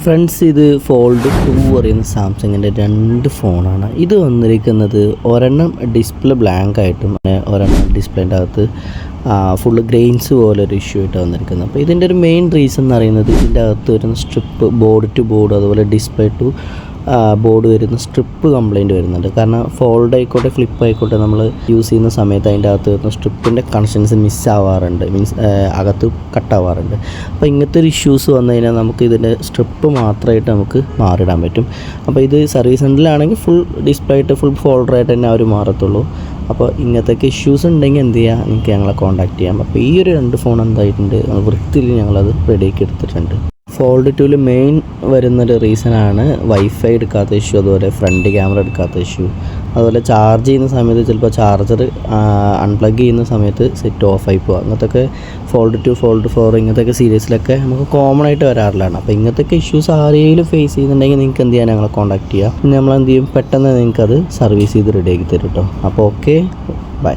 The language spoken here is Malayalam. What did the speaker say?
ഫ്രണ്ട്സ്, ഇത് ഫോൾഡ് 2 പറയുന്ന സാംസങ്ങിൻ്റെ 2 ഫോണാണ്. ഇത് വന്നിരിക്കുന്നത് ഒരെണ്ണം ഡിസ്പ്ലേ ബ്ലാങ്ക് ആയിട്ടും ഒരെണ്ണം ഡിസ്പ്ലേൻ്റെ അകത്ത് ഫുള്ള് ഗ്രെയിൻസ് പോലൊരു ഇഷ്യൂ ആയിട്ട് വന്നിരിക്കുന്നത്. അപ്പോൾ ഇതിൻ്റെ ഒരു മെയിൻ റീസൺ എന്ന് പറയുന്നത് ഇതിൻ്റെ അകത്ത് വരുന്ന സ്ട്രിപ്പ്, ബോർഡ് ടു ബോർഡ് അതുപോലെ ഡിസ്പ്ലേ ടു ബോർഡ് വരുന്ന സ്ട്രിപ്പ് കംപ്ലയിൻറ്റ് വരുന്നുണ്ട്. കാരണം ഫോൾഡ് ആയിക്കോട്ടെ ഫ്ലിപ്പ് ആയിക്കോട്ടെ നമ്മൾ യൂസ് ചെയ്യുന്ന സമയത്ത് അതിൻ്റെ അകത്ത് വരുന്ന സ്ട്രിപ്പിൻ്റെ കണക്ഷൻസ് മിസ്സാവാറുണ്ട്, അകത്ത് കട്ടാവാറുണ്ട്. അപ്പോൾ ഇങ്ങനത്തെ ഒരു ഇഷ്യൂസ് വന്നു കഴിഞ്ഞാൽ നമുക്ക് ഇതിൻ്റെ സ്ട്രിപ്പ് മാത്രമായിട്ട് നമുക്ക് മാറിയിടാൻ പറ്റും. അപ്പോൾ ഇത് സർവീസ് സെൻ്ററിലാണെങ്കിൽ ഫുൾ ഡിസ്പ്ലേ ആയിട്ട് ഫുൾ ഫോൾഡറായിട്ട് തന്നെ അവർ മാറത്തുള്ളൂ. അപ്പോൾ ഇങ്ങനത്തെയൊക്കെ ഇഷ്യൂസ് ഉണ്ടെങ്കിൽ എന്ത് ചെയ്യുക, നിങ്ങൾക്ക് ഞങ്ങളെ കോൺടാക്ട് ചെയ്യാം. അപ്പോൾ ഈ ഒരു 2 ഫോൺ എന്തായിട്ടുണ്ട്, വൃത്തിയിൽ ഞങ്ങളത് റെഡിയാക്കി എടുത്തിട്ടുണ്ട്. ഫോൾഡ് 2 മെയിൻ വരുന്നൊരു റീസണാണ് വൈഫൈ എടുക്കാത്ത ഇഷ്യൂ, അതുപോലെ ഫ്രണ്ട് ക്യാമറ എടുക്കാത്ത ഇഷ്യൂ, അതുപോലെ ചാർജ് ചെയ്യുന്ന സമയത്ത് ചിലപ്പോൾ ചാർജർ അൺപ്ലഗ് ചെയ്യുന്ന സമയത്ത് സെറ്റ് ഓഫായി പോകുക. അങ്ങനത്തെയൊക്കെ ഫോൾഡ് 2, ഫോൾഡ് 4 ഇങ്ങനത്തെയൊക്കെ സീരീസിലൊക്കെ നമുക്ക് കോമൺ ആയിട്ട് വരാറുള്ളതാണ്. അപ്പോൾ ഇങ്ങനത്തെയൊക്കെ ഇഷ്യൂസ് ആരെങ്കിലും ഫേസ് ചെയ്യുന്നുണ്ടെങ്കിൽ നിങ്ങൾക്ക് എന്ത് ചെയ്യാൻ ഞങ്ങളെ കോൺടാക്ട് ചെയ്യുക. പിന്നെ നമ്മൾ എന്ത് ചെയ്യും, പെട്ടെന്ന് നിങ്ങൾക്കത് സർവീസ് ചെയ്ത് റെഡിയാക്കി തരും കേട്ടോ. അപ്പോൾ ഓക്കെ, ബൈ.